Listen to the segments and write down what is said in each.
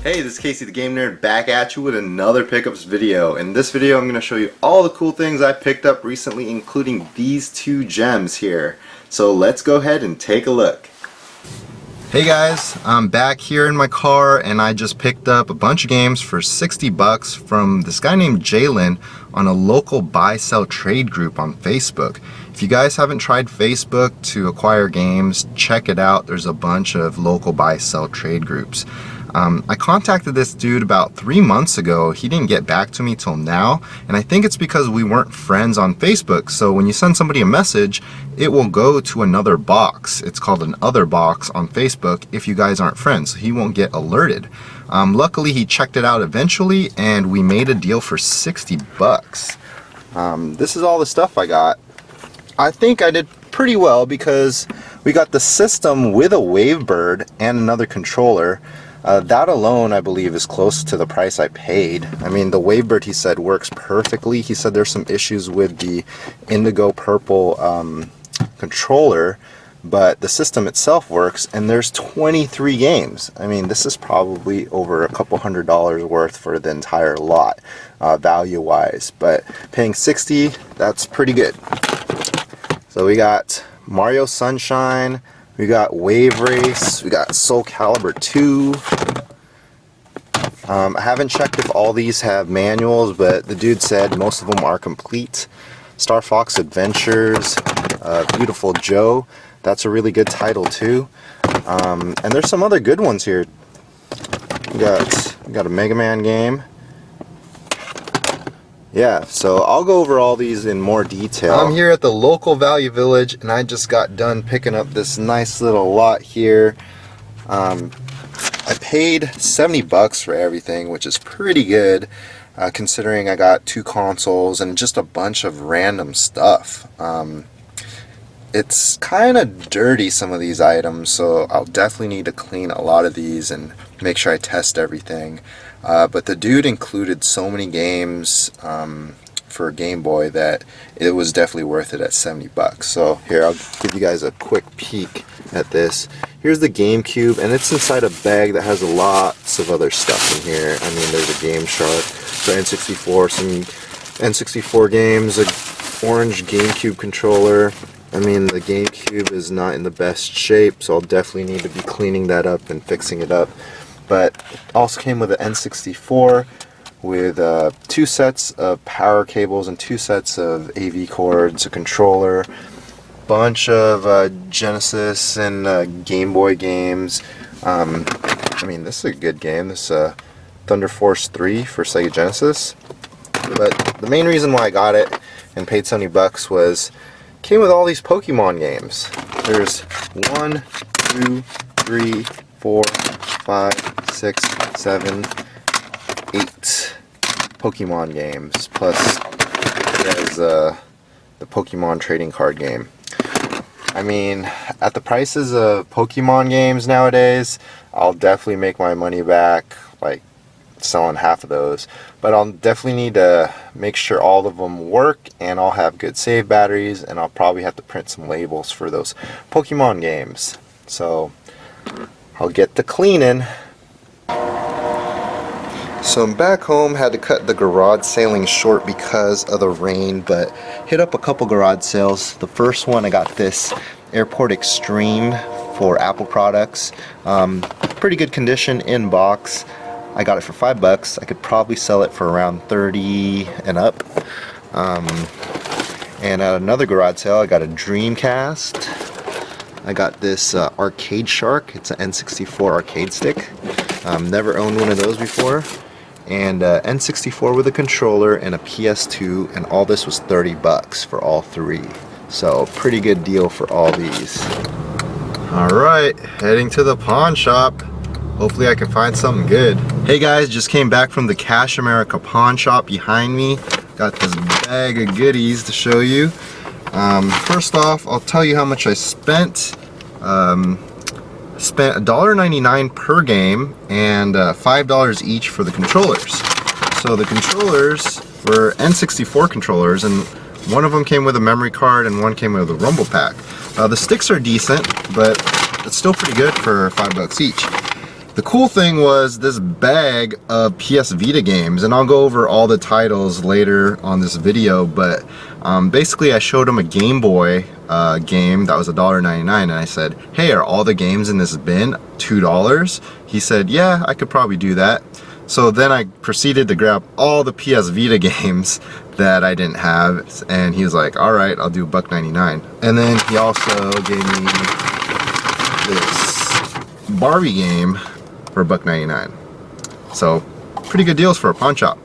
Hey, this is Casey the Game Nerd back at you with another pickups video. In this video I'm going to show you all the cool things I picked up recently, including these two gems here. So let's go ahead and take a look. Hey guys, I'm back here in my car and I just picked up a bunch of games for 60 bucks from this guy named Jalen on a local buy-sell trade group on Facebook. If you guys haven't tried Facebook to acquire games, check it out. There's a bunch of local buy-sell trade groups. I contacted this dude about 3 months ago. He didn't get back to me till now, and I think it's because we weren't friends on Facebook. So when you send somebody a message, it will go to another box. It's called an other box on Facebook if you guys aren't friends. So he won't get alerted. Luckily he checked it out eventually and we made a deal for 60 bucks. This is all the stuff I got. I think I did pretty well because we got the system with a Wavebird and another controller. That alone, I believe, is close to the price I paid. I mean, the Wavebird, he said, works perfectly. He said there's some issues with the indigo purple controller, but the system itself works, and there's 23 games. I mean, this is probably over a couple $100 worth for the entire lot, value-wise. But paying 60, that's pretty good. So we got Mario Sunshine, we got Wave Race, we got Soul Calibur 2. I haven't checked if all these have manuals, but the dude said most of them are complete. Star Fox Adventures, Beautiful Joe, that's a really good title too. And there's some other good ones here. We got a Mega Man game. Yeah, so I'll go over all these in more detail. I'm here at the local Value Village and I just got done picking up this nice little lot here. I paid 70 bucks for everything, which is pretty good considering I got 2 consoles and just a bunch of random stuff. It's kind of dirty, some of these items, so I'll definitely need to clean a lot of these and make sure I test everything. But the dude included so many games for Game Boy that it was definitely worth it at 70 bucks. So here, I'll give you guys a quick peek at this. Here's the GameCube, and it's inside a bag that has lots of other stuff in here. I mean, there's a Game Shark for N64, some N64 games, an orange GameCube controller. I mean, the GameCube is not in the best shape, so I'll definitely need to be cleaning that up and fixing it up. But it also came with an N64 with 2 sets of power cables and 2 sets of AV cords, a controller, bunch of Genesis and Game Boy games. I mean, this is a good game, this Thunder Force 3 for Sega Genesis. But the main reason why I got it and paid 70 bucks was it came with all these Pokemon games. There's 1, 2, 3, 4, 5, 6, 7, 8 Pokemon games, plus there's the Pokemon trading card game. I mean, at the prices of Pokemon games nowadays, I'll definitely make my money back, like selling half of those. But I'll definitely need to make sure all of them work, and I'll have good save batteries, and I'll probably have to print some labels for those Pokemon games. So I'll get to cleaning. So I'm back home, had to cut the garage sailing short because of the rain, but hit up a couple garage sales. The first one, I got this Airport Extreme for Apple products. Pretty good condition in box. I got it for 5 bucks. I could probably sell it for around 30 and up. And at another garage sale, I got a Dreamcast. I got this Arcade Shark. It's an N64 arcade stick. Never owned one of those before. And N64 with a controller and a PS2, and all this was 30 bucks for all 3. So pretty good deal for all these. Alright, heading to the pawn shop. Hopefully I can find something good. Hey guys, just came back from the Cash America pawn shop behind me. Got this bag of goodies to show you. First off, I'll tell you how much I spent. Spent $1.99 per game and $5 each for the controllers. So the controllers were N64 controllers, and one of them came with a memory card and one came with a rumble pack. The sticks are decent, but it's still pretty good for $5 each. The cool thing was this bag of PS Vita games, and I'll go over all the titles later on this video, but basically I showed him a Game Boy game that was $1.99, and I said, hey, are all the games in this bin $2? He said, yeah, I could probably do that. So then I proceeded to grab all the PS Vita games that I didn't have, and he was like, alright, I'll do $1.99. And then he also gave me this Barbie game for $1.99. So pretty good deals for a pawn shop.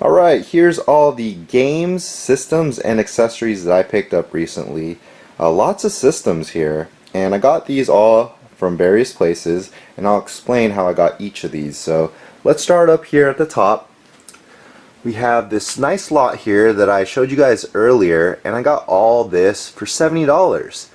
Alright, here's all the games, systems, and accessories that I picked up recently. Lots of systems here, and I got these all from various places, and I'll explain how I got each of these. So let's start up here at the top. We have this nice lot here that I showed you guys earlier, and I got all this for $70.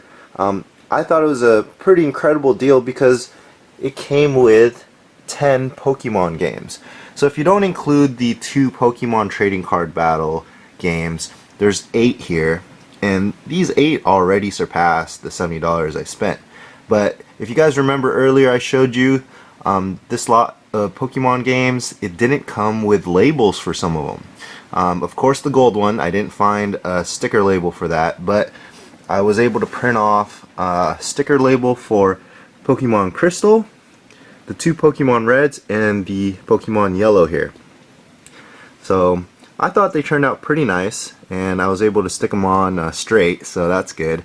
I thought it was a pretty incredible deal because it came with 10 Pokemon games. So if you don't include the 2 Pokemon trading card battle games, there's 8 here, and these 8 already surpassed the $70 I spent. But if you guys remember earlier, I showed you this lot of Pokemon games. It didn't come with labels for some of them. Of course, the gold one, I didn't find a sticker label for that, but I was able to print off a sticker label for Pokemon Crystal, the 2 Pokemon Reds, and the Pokemon Yellow here. So I thought they turned out pretty nice, and I was able to stick them on straight, so that's good.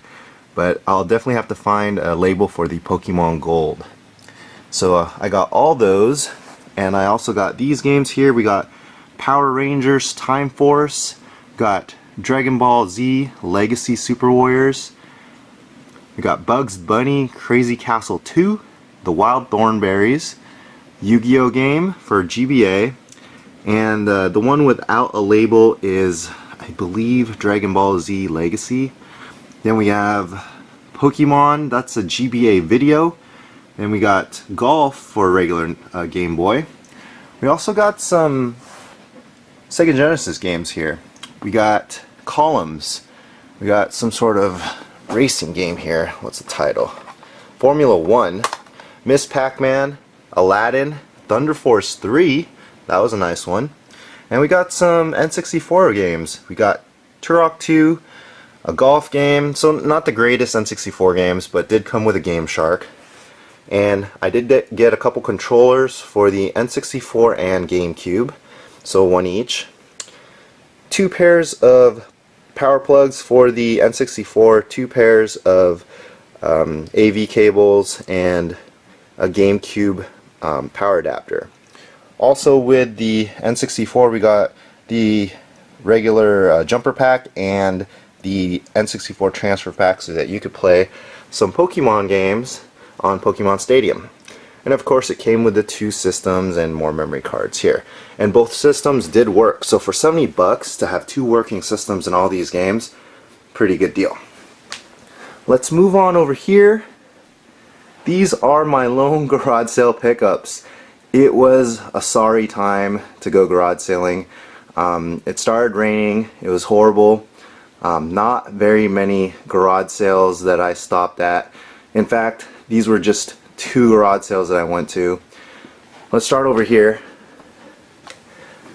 But I'll definitely have to find a label for the Pokemon Gold. So I got all those, and I also got these games here. We got Power Rangers Time Force, got Dragon Ball Z Legacy Super Warriors, we got Bugs Bunny Crazy Castle 2, the Wild Thornberries, Yu-Gi-Oh game for GBA, and the one without a label is, I believe, Dragon Ball Z Legacy. Then we have Pokemon, that's a GBA video. Then we got Golf for a regular Game Boy. We also got some Sega Genesis games here. We got Columns. We got some sort of racing game here. What's the title? Formula 1. Miss Pac-Man, Aladdin, Thunder Force 3. That was a nice one. And we got some N64 games. We got Turok 2, a golf game, so not the greatest N64 games, but did come with a Game Shark. And I did get a couple controllers for the N64 and GameCube, so 1 each. 2 pairs of power plugs for the N64, 2 pairs of AV cables, and a GameCube power adapter. Also with the N64 we got the regular jumper pack and the N64 transfer pack so that you could play some Pokemon games on Pokemon Stadium. And of course it came with the 2 systems and more memory cards here. And both systems did work, so for $70 to have 2 working systems in all these games, pretty good deal. Let's move on over here. These are my lone garage sale pickups. It was a sorry time to go garage sailing. It started raining, it was horrible. Not very many garage sales that I stopped at. In fact, these were just 2 garage sales that I went to. Let's start over here.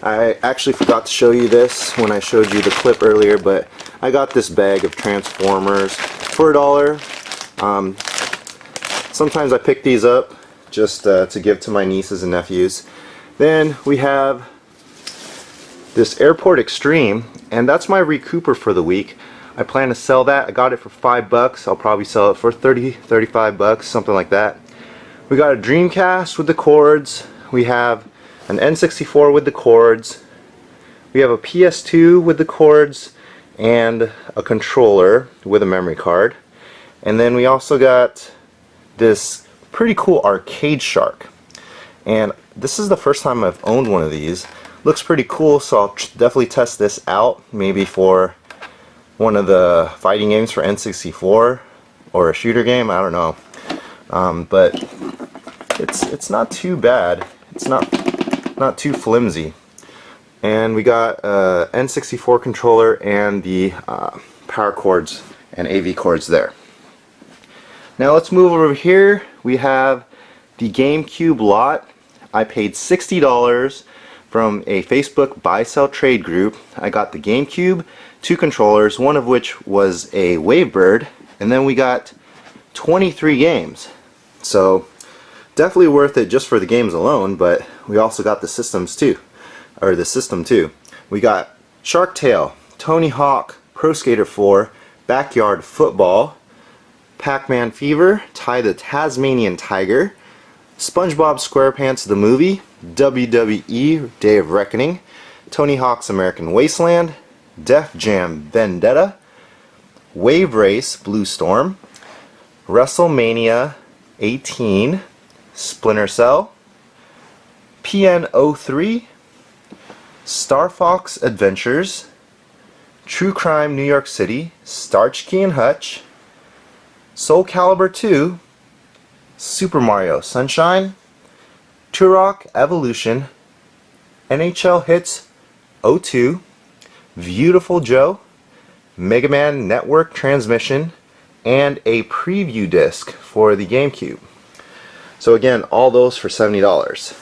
I actually forgot to show you this when I showed you the clip earlier, but I got this bag of Transformers for $1. Sometimes I pick these up just to give to my nieces and nephews. Then we have this Airport Extreme, and that's my recouper for the week. I plan to sell that. I got it for $5. I'll probably sell it for 30, 35 bucks, something like that. We got a Dreamcast with the cords. We have an N64 with the cords. We have a PS2 with the cords and a controller with a memory card. And then we also got this pretty cool Arcade Shark. And this is the first time I've owned one of these. Looks pretty cool, so I'll definitely test this out, maybe for one of the fighting games for N64 or a shooter game, I don't know. But it's not too bad. It's not too flimsy. And we got a N64 controller and the power cords and AV cords there. Now let's move over here. we have the GameCube lot. I paid $60 from a Facebook buy-sell trade group. I got the GameCube, 2 controllers, one of which was a Wavebird, and then we got 23 games. So definitely worth it just for the games alone, but we also got the systems too, or the system too. We got Shark Tale, Tony Hawk, Pro Skater 4, Backyard Football, Pac-Man Fever, Ty the Tasmanian Tiger, SpongeBob SquarePants the movie, WWE Day of Reckoning, Tony Hawk's American Wasteland, Def Jam Vendetta, Wave Race Blue Storm, WrestleMania 18, Splinter Cell, PN03, Star Fox Adventures, True Crime New York City, Starsky and Hutch, Soul Calibur 2, Super Mario Sunshine, Turok Evolution, NHL Hits 02, Beautiful Joe, Mega Man Network Transmission, and a preview disc for the GameCube. So again, all those for $70.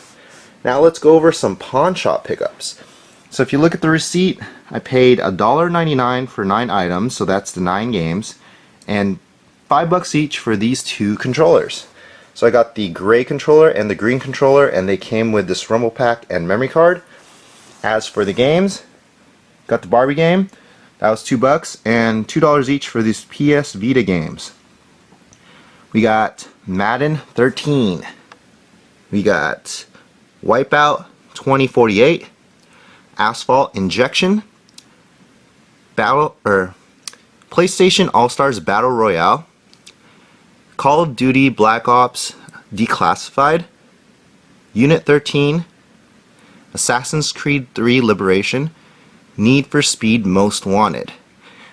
Now let's go over some pawn shop pickups. So if you look at the receipt, I paid $1.99 for 9 items, so that's the 9 games, and $5 each for these 2 controllers. So I got the gray controller and the green controller, and they came with this rumble pack and memory card. As for the games, got the Barbie game, that was $2, and $2 each for these PS Vita games. We got Madden 13. We got Wipeout 2048, Asphalt Injection, PlayStation All-Stars Battle Royale, Call of Duty Black Ops Declassified, Unit 13, Assassin's Creed 3 Liberation, Need for Speed Most Wanted.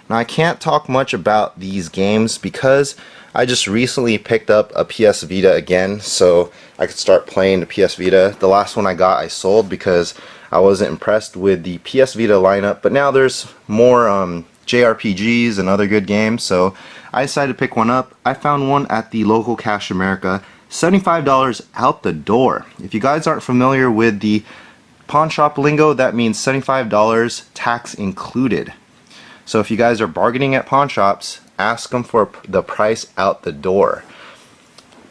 Now I can't talk much about these games because I just recently picked up a PS Vita again, so I could start playing the PS Vita. The last one I got I sold because I wasn't impressed with the PS Vita lineup, but now there's more JRPGs and other good games, so I decided to pick one up. I found one at the local Cash America, $75 out the door. If you guys aren't familiar with the pawn shop lingo, that means $75 tax included. So if you guys are bargaining at pawn shops, ask them for the price out the door.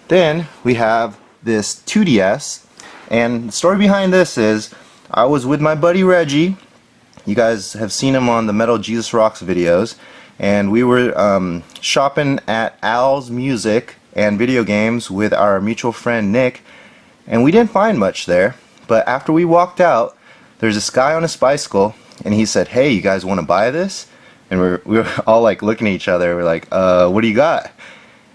Then we have this 2DS, and the story behind this is I was with my buddy Reggie. You guys have seen him on the Metal Jesus Rocks videos, and we were shopping at Al's Music and Video Games with our mutual friend Nick, and we didn't find much there. But after we walked out, there's this guy on his bicycle, and he said, "Hey, you guys want to buy this?" And we were all like looking at each other. We're like, what do you got?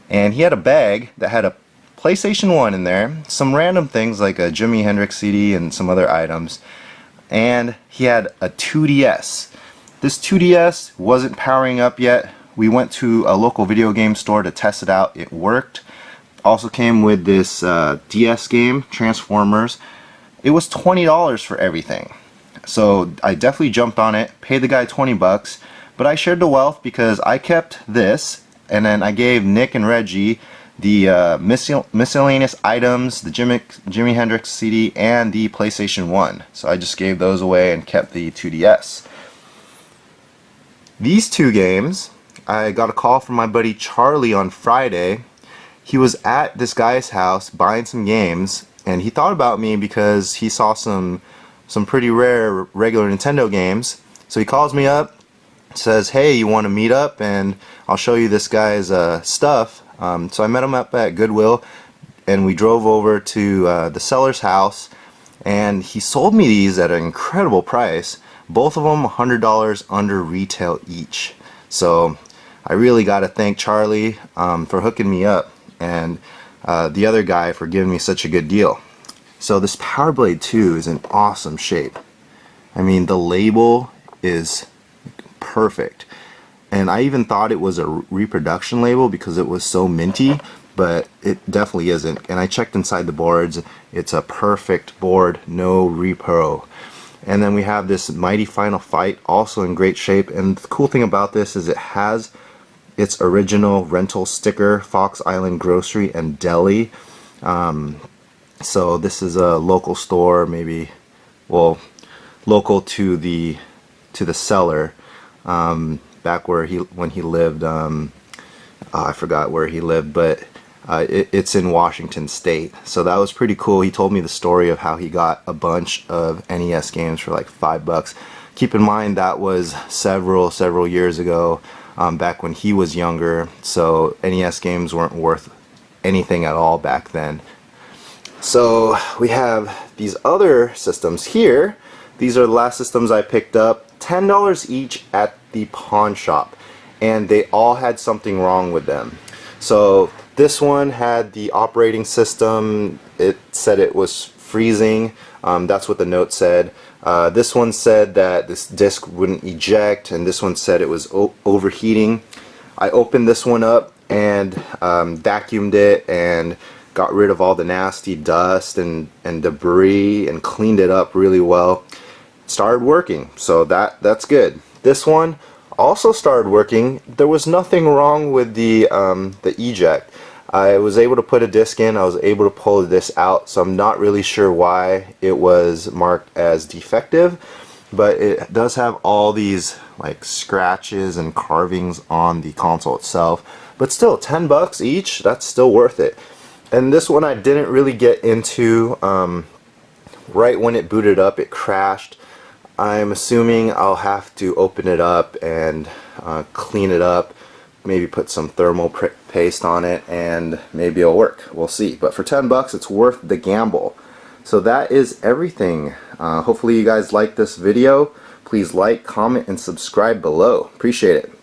And he had a bag that had a PlayStation 1 in there, some random things like a Jimi Hendrix CD and some other items, and he had a 2DS. This 2DS wasn't powering up yet. We went to a local video game store to test it out. It worked. Also came with this DS game, Transformers. It was $20 for everything. So I definitely jumped on it, paid the guy $20, but I shared the wealth because I kept this, and then I gave Nick and Reggie the miscellaneous items, the Jimi Hendrix CD, and the PlayStation 1. So I just gave those away and kept the 2DS. These 2 games, I got a call from my buddy Charlie on Friday. He was at this guy's house buying some games, and he thought about me because he saw some pretty rare regular Nintendo games. So he calls me up, says, "Hey, you want to meet up and I'll show you this guy's stuff." So I met him up at Goodwill, and we drove over to the seller's house, and he sold me these at an incredible price. Both of them $100 under retail each. So I really got to thank Charlie for hooking me up, and the other guy for giving me such a good deal. So this Power Blade 2 is in awesome shape. I mean, the label is perfect, and I even thought it was a reproduction label because it was so minty, but it definitely isn't. And I checked inside the boards. It's a perfect board, no repro. And then we have this Mighty Final Fight, also in great shape. And the cool thing about this is it has its original rental sticker, Fox Island Grocery and Deli. So this is a local store, maybe, well, local to the seller, back where when he lived. I forgot where he lived, but it's in Washington State. So that was pretty cool. He told me the story of how he got a bunch of NES games for like $5. Keep in mind that was several years ago, back when he was younger. So NES games weren't worth anything at all back then. So we have these other systems here. These are the last systems I picked up, $10 each at the pawn shop, and they all had something wrong with them. So this one had the operating system. It said it was freezing. That's what the note said. This one said that this disc wouldn't eject, and this one said it was overheating. I opened this one up and vacuumed it and got rid of all the nasty dust and debris and cleaned it up really well. Started working, so that's good. This one also started working. There was nothing wrong with the eject. I was able to put a disc in, I was able to pull this out, so I'm not really sure why it was marked as defective, but it does have all these like scratches and carvings on the console itself. But still, $10 each, that's still worth it. And this one I didn't really get into. Right when it booted up, it crashed. I'm assuming I'll have to open it up and clean it up, maybe put some thermal paste on it, and maybe it'll work. We'll see. But for $10, it's worth the gamble. So that is everything. Hopefully you guys like this video. Please like, comment, and subscribe below. Appreciate it.